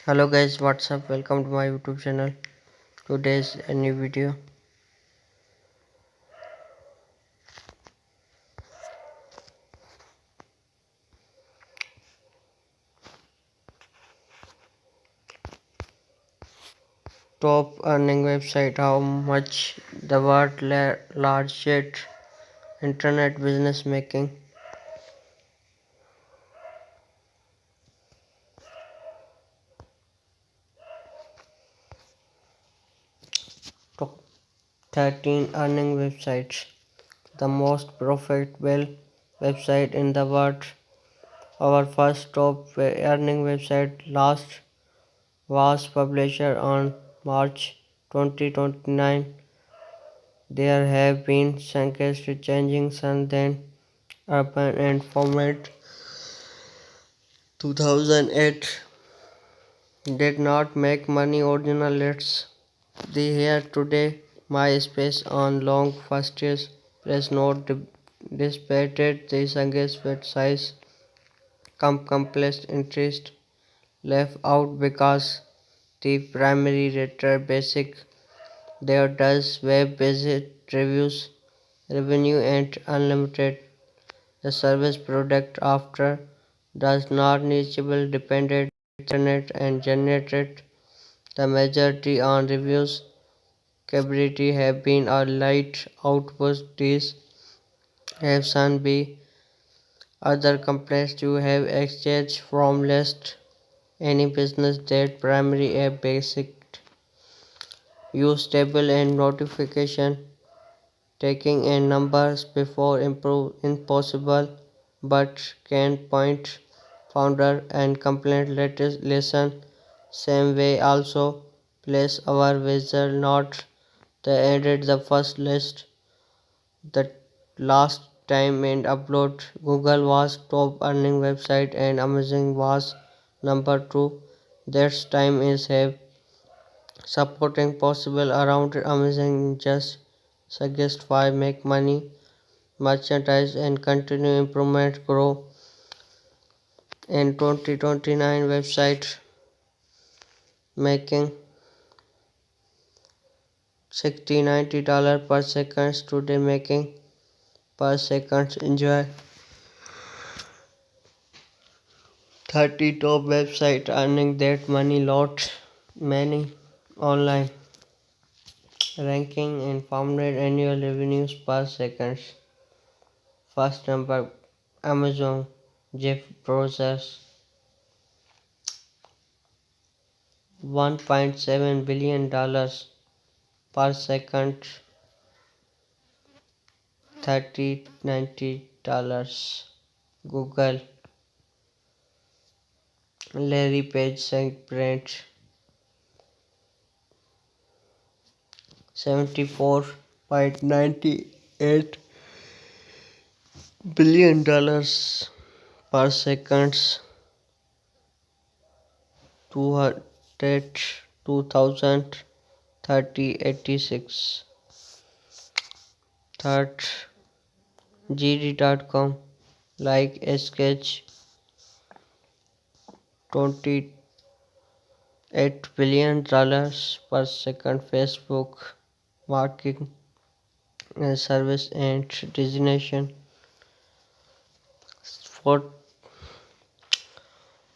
Hello guys, what's up? Welcome to my YouTube channel. Today's a new video. Top earning website. How much the world largest internet business making. Top 13 earning websites. The most profitable website in the world. Our first top earning website last was published on March 2029. There have been suggested changing since then. Urban and Format 2008 did not make money original. Let's the here today. Myspace on long fastest press note dissipated the engagement size complex interest left out because the primary rater basic there does web visit reviews revenue and unlimited. The service product after does not reachable dependent internet and generated the majority on reviews capability have been a light output. These have some be other complex to have exchange from list any business that primary a basic use table and notification taking a numbers before improve impossible but can point founder and complaint latest lesson same way also place our visual not the added the first list the last time and upload. Google was top earning website and Amazon was number 2. That's time is have supporting possible around Amazon just suggest why make money merchandise and continue improvement grow in 2029 website making $60-90 per second today making per second enjoy 30 top website earning that money lot many online ranking and founded annual revenues per second. First number Amazon Jeff Bezos $1.7 billion per second 30-90 Google Larry Page Saint Brent $74.98 billion per second 200 2030 Third GD.com like sketch $28 billion per second Facebook marketing and service and destination for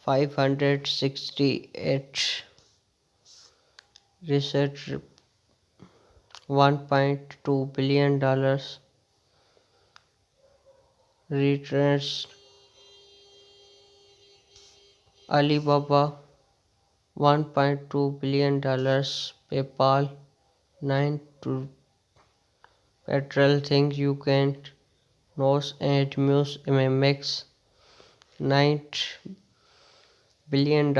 568 research $1.2 billion returns Alibaba $1.2 billion PayPal 9 to petrol things you can't nose and muse MMX $9 billion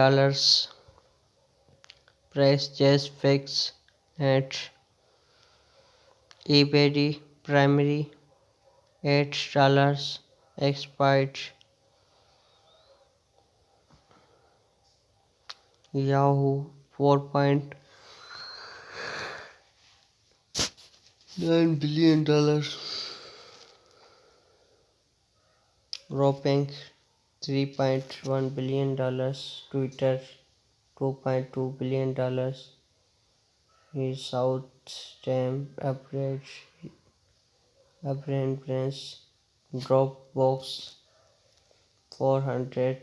price just fix at eBay primary $8 expired Yahoo $4.9 billion Roping $3.1 billion Twitter $2.2 billion. His South Stamp appearance Dropbox $400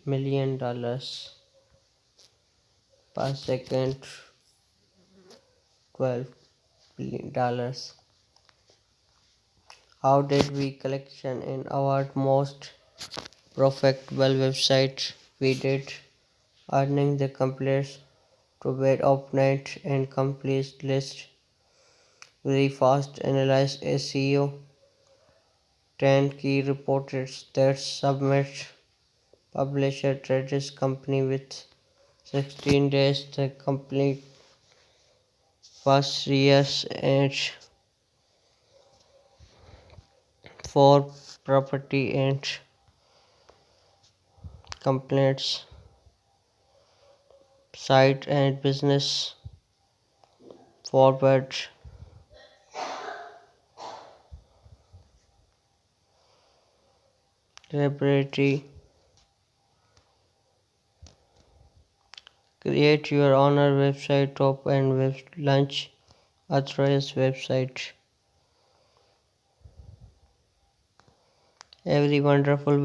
million per second, $12 billion. How did we collection in our most profitable website? We did earning the complete to bed opponent and complete list. Very fast analyze SEO. 10 key reports that submit publisher traders company with 16 days to complete first years and for property and complaints site and business forward library. Create your own website top and web launch authorized website. Every wonderful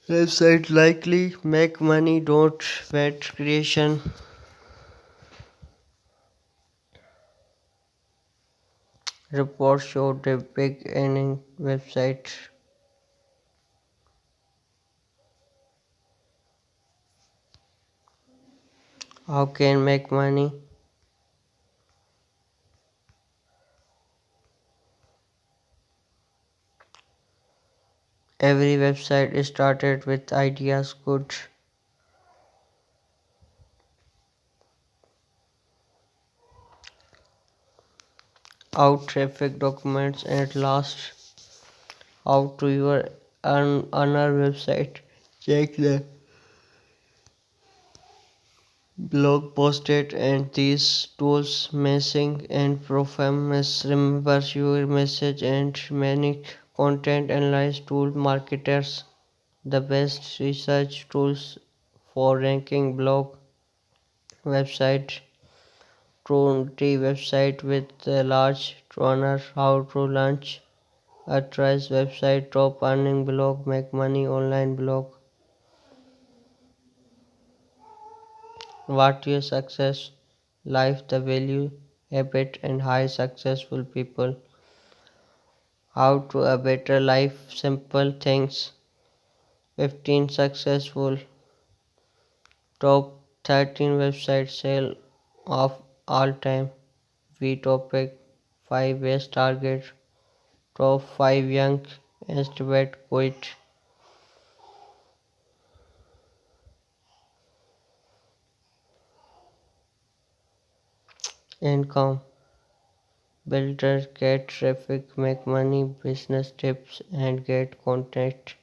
website likely make money. Don't wait. Creation report showed a big earning website. How can make money? Every website is started with ideas good out traffic documents and last out to your owner website. Check the blog posted and these tools messing and performance remembers your message and many content analyze tool marketers the best research tools for ranking blog website 20 website with a large toner how to launch a trace website top earning blog make money online blog what your success life the value habit and high successful people how to a better life simple things 15 successful top 13 website sale of all time v topic 5 best target top 5 young estimate quit income builder get traffic make money business tips and get contact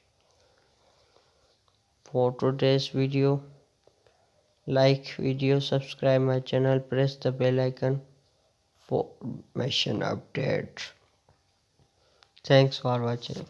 for today's video like video subscribe my channel press the bell icon for mission updates thanks for watching